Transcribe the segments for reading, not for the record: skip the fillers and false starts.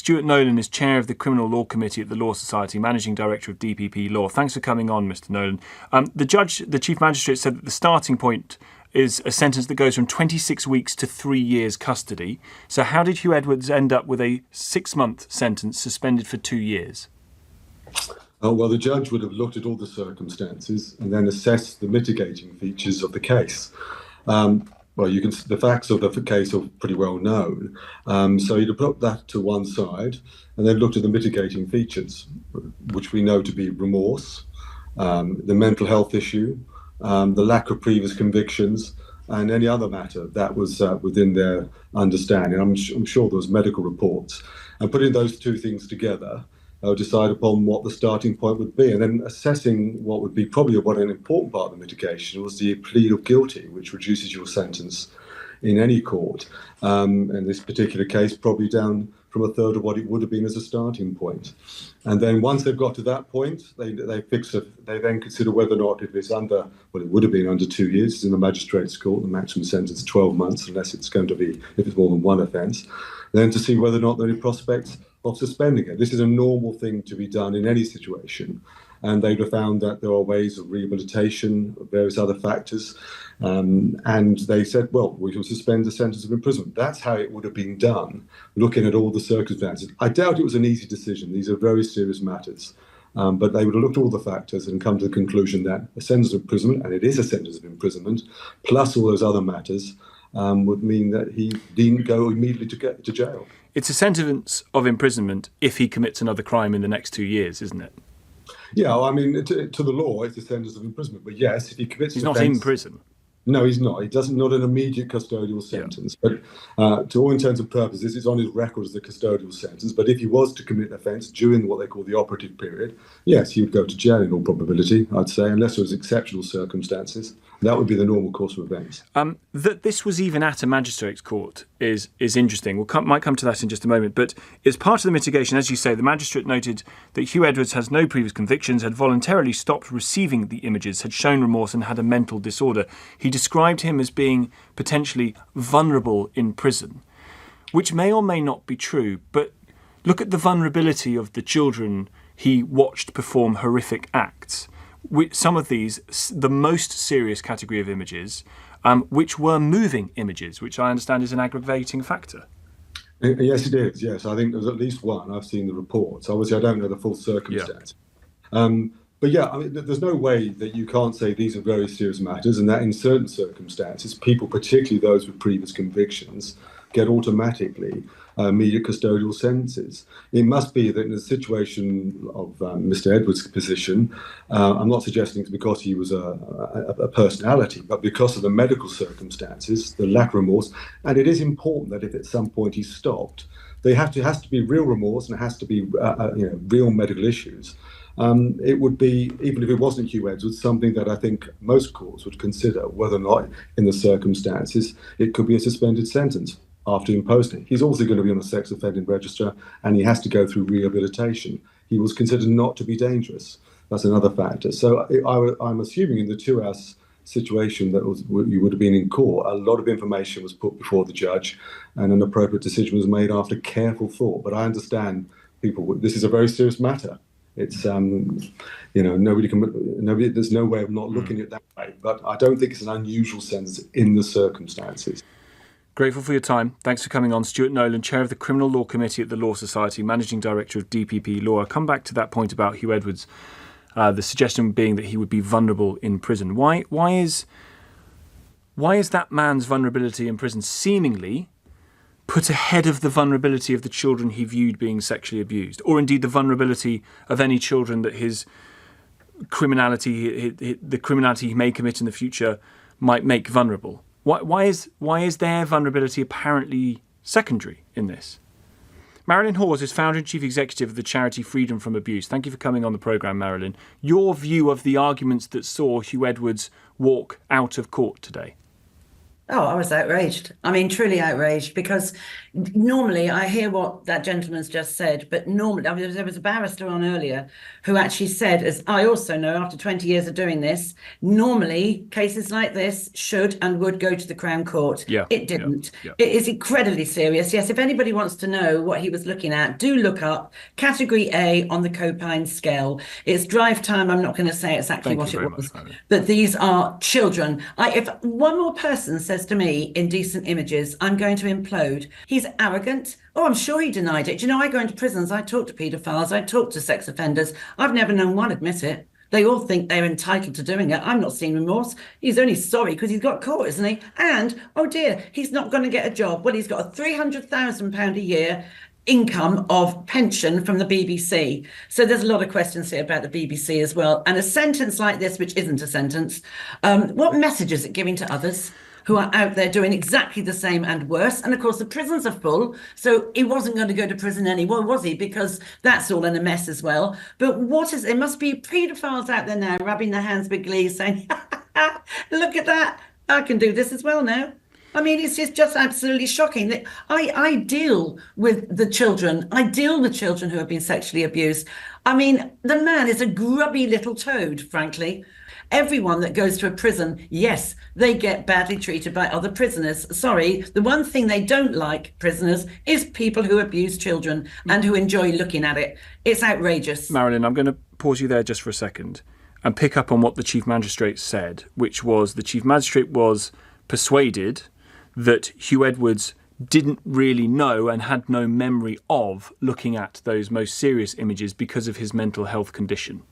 Stuart Nolan is chair of the Criminal Law Committee at the Law Society, managing director of DPP Law. Thanks for coming on, Mr. Nolan. The Chief Magistrate, said that the starting point is a sentence that goes from 26 weeks to 3 years custody. So how did Huw Edwards end up with a 6-month sentence suspended for 2 years? Well, the judge would have looked at all the circumstances and then assessed the mitigating features of the case. The facts of the case are pretty well known. So you'd have put that to one side and then looked at the mitigating features, which we know to be remorse, the mental health issue, the lack of previous convictions, and any other matter that was within their understanding. I'm sure there was medical reports. And putting those two things together, decide upon what the starting point would be, and then assessing what would be probably an important part of the mitigation was the plea of guilty, which reduces your sentence in any court. In this particular case, probably down from a third of what it would have been as a starting point. And then once they've got to that point, they then consider whether or not, if it's under, well, it would have been under 2 years, it's in the magistrate's court, the maximum sentence is 12 months, unless it's going to be, if it's more than one offence, then to see whether or not there are any prospects of suspending it. This is a normal thing to be done in any situation. And they have found that there are ways of rehabilitation, various other factors. And they said, well, we can suspend the sentence of imprisonment. That's how it would have been done, looking at all the circumstances. I doubt it was an easy decision. These are very serious matters. But they would have looked at all the factors and come to the conclusion that a sentence of imprisonment, and it is a sentence of imprisonment, plus all those other matters, would mean that he didn't go immediately to jail. It's a sentence of imprisonment if he commits another crime in the next 2 years, isn't it? Yeah, I mean, to the law, it's a sentence of imprisonment. But yes, if he commits He's an not offence, in prison. No, he's not. He doesn't, not an immediate custodial sentence. Yeah. But to all intents and purposes, it's on his record as a custodial sentence. But if he was to commit an offence during what they call the operative period, yes, he would go to jail in all probability, I'd say, unless there was exceptional circumstances. That would be the normal course of events. That this was even at a magistrate's court is interesting. Might come to that in just a moment. But as part of the mitigation, as you say, the magistrate noted that Huw Edwards has no previous convictions, had voluntarily stopped receiving the images, had shown remorse and had a mental disorder. He described him as being potentially vulnerable in prison, which may or may not be true. But look at the vulnerability of the children he watched perform horrific acts. Some of these, the most serious category of images, which were moving images, which I understand is an aggravating factor. Yes, it is. Yes, I think there's at least one. I've seen the reports. Obviously, I don't know the full circumstance. Yeah. But yeah, I mean, there's no way that you can't say these are very serious matters, and that in certain circumstances, people, particularly those with previous convictions, get automatically immediate custodial sentences. It must be that in the situation of Mr. Edwards' position, I'm not suggesting it's because he was a personality, but because of the medical circumstances, the lack of remorse. And it is important that if at some point he stopped, has to be real remorse, and it has to be real medical issues. It would be, even if it wasn't Huw Edwards, something that I think most courts would consider, whether or not in the circumstances it could be a suspended sentence after imposing it. He's also going to be on a sex offending register, and he has to go through rehabilitation. He was considered not to be dangerous. That's another factor. So I'm assuming in the 2 hours situation that you would have been in court, a lot of information was put before the judge, and an appropriate decision was made after careful thought. But I understand this is a very serious matter. It's nobody. There's no way of not looking at it that way. But I don't think it's an unusual sentence in the circumstances. Grateful for your time. Thanks for coming on. Stuart Nolan, chair of the Criminal Law Committee at the Law Society, managing director of DPP Law. I'll come back to that point about Huw Edwards. The suggestion being that he would be vulnerable in prison. Why is that man's vulnerability in prison seemingly put ahead of the vulnerability of the children he viewed being sexually abused, or indeed the vulnerability of any children that his criminality, the criminality he may commit in the future, might make vulnerable? Why is their vulnerability apparently secondary in this? Marilyn Hawes is founder and chief executive of the charity Freedom from Abuse. Thank you for coming on the programme, Marilyn. Your view of the arguments that saw Huw Edwards walk out of court today? Oh, I was outraged. I mean, truly outraged, because normally I hear what that gentleman's just said, but normally, I mean, there was a barrister on earlier who actually said, as I also know after 20 years of doing this, normally cases like this should and would go to the Crown Court. Yeah, It didn't. yeah. It is incredibly serious. Yes, if anybody wants to know what he was looking at, do look up Category A on the Copine scale. It's drive time. I'm not going to say exactly Thank what you it very was, much, Marilyn. but these are children. If one more person says to me indecent images, I'm going to implode. He's arrogant. Oh, I'm sure he denied it. Do you know, I go into prisons, I talk to paedophiles, I talk to sex offenders. I've never known one admit it. They all think they're entitled to doing it. I'm not seeing remorse. He's only sorry because he's got caught, isn't he? And, oh dear, he's not going to get a job. Well, he's got a £300,000 a year income of pension from the BBC. So there's a lot of questions here about the BBC as well. And a sentence like this, which isn't a sentence, what message is it giving to others who are out there doing exactly the same and worse? And of course, the prisons are full. So he wasn't going to go to prison anymore, was he? Because that's all in a mess as well. But there must be paedophiles out there now rubbing their hands with glee saying, look at that. I can do this as well now. I mean, it's just absolutely shocking that I deal with the children. I deal with children who have been sexually abused. I mean, the man is a grubby little toad, frankly. Everyone that goes to a prison, yes, they get badly treated by other prisoners. Sorry, the one thing they don't like, prisoners, is people who abuse children and who enjoy looking at it. It's outrageous. Marilyn, I'm going to pause you there just for a second and pick up on what the Chief Magistrate said, which was the Chief Magistrate was persuaded that Huw Edwards didn't really know and had no memory of looking at those most serious images because of his mental health condition.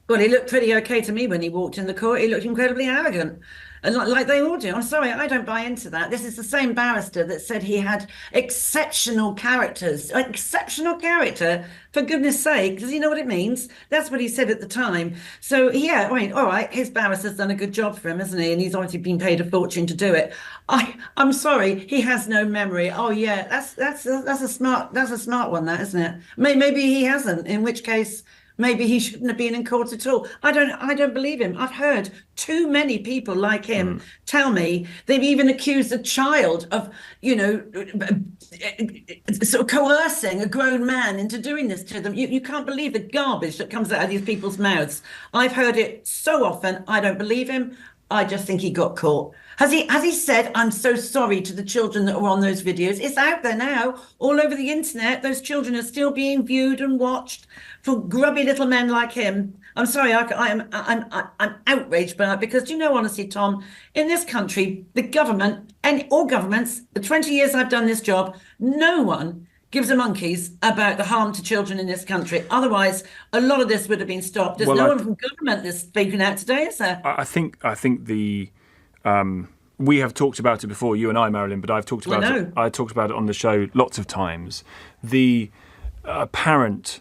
Well, he looked pretty okay to me when he walked in the court. He looked incredibly arrogant, and like they all do. I'm sorry, I don't buy into that. This is the same barrister that said he had exceptional characters. Exceptional character, for goodness sake. Does he know what it means? That's what he said at the time. So, yeah, I mean, all right, his barrister's done a good job for him, hasn't he? And he's obviously been paid a fortune to do it. I'm sorry, he has no memory. Oh, yeah, that's a smart one, that, isn't it? Maybe he hasn't, in which case maybe he shouldn't have been in court at all. I don't believe him. I've heard too many people like him tell me they've even accused a child of, sort of coercing a grown man into doing this to them. You can't believe the garbage that comes out of these people's mouths. I've heard it so often. I don't believe him. I just think he got caught. Has he said, I'm so sorry to the children that were on those videos? It's out there now, all over the internet. Those children are still being viewed and watched for grubby little men like him. I'm sorry, I'm outraged by that, because do you know, honestly, Tom, in this country, the government and all governments, the 20 years I've done this job, no one gives a monkeys about the harm to children in this country. Otherwise, a lot of this would have been stopped. There's no one from government that's speaking out today, is there? I think we have talked about it before, you and I, Marilyn, but I've talked about it. I talked about it on the show lots of times. The apparent,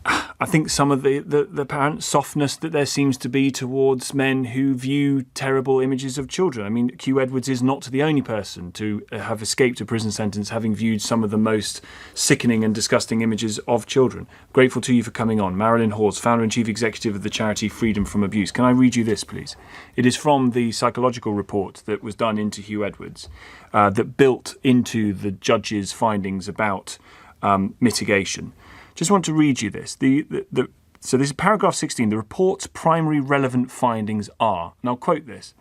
I think some of the apparent softness that there seems to be towards men who view terrible images of children. I mean, Huw Edwards is not the only person to have escaped a prison sentence having viewed some of the most sickening and disgusting images of children. Grateful to you for coming on. Marilyn Hawes, founder and chief executive of the charity Freedom from Abuse. Can I read you this, please? It is from the psychological report that was done into Huw Edwards that built into the judge's findings about mitigation. Just want to read you this. So this is paragraph 16. The report's primary relevant findings are, and I'll quote this.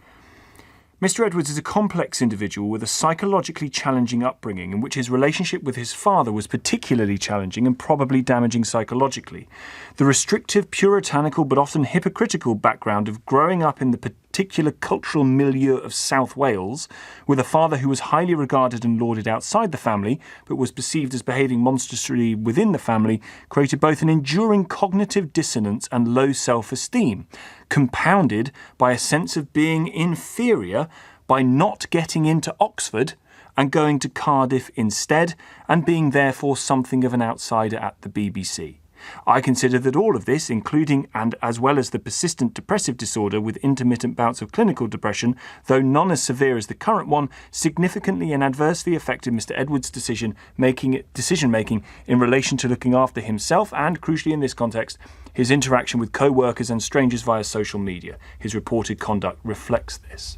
Mr. Edwards is a complex individual with a psychologically challenging upbringing in which his relationship with his father was particularly challenging and probably damaging psychologically. The restrictive, puritanical but often hypocritical background of growing up in the particular cultural milieu of South Wales, with a father who was highly regarded and lauded outside the family, but was perceived as behaving monstrously within the family, created both an enduring cognitive dissonance and low self-esteem, compounded by a sense of being inferior by not getting into Oxford and going to Cardiff instead, and being therefore something of an outsider at the BBC. I consider that all of this, including and as well as the persistent depressive disorder with intermittent bouts of clinical depression, though none as severe as the current one, significantly and adversely affected Mr. Edwards' decision making in relation to looking after himself and, crucially in this context, his interaction with co-workers and strangers via social media. His reported conduct reflects this.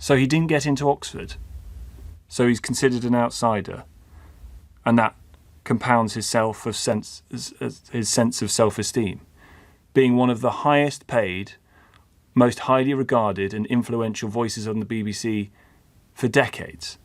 So he didn't get into Oxford. So he's considered an outsider. And that compounds his sense of self-esteem. Being one of the highest paid, most highly regarded and influential voices on the BBC for decades.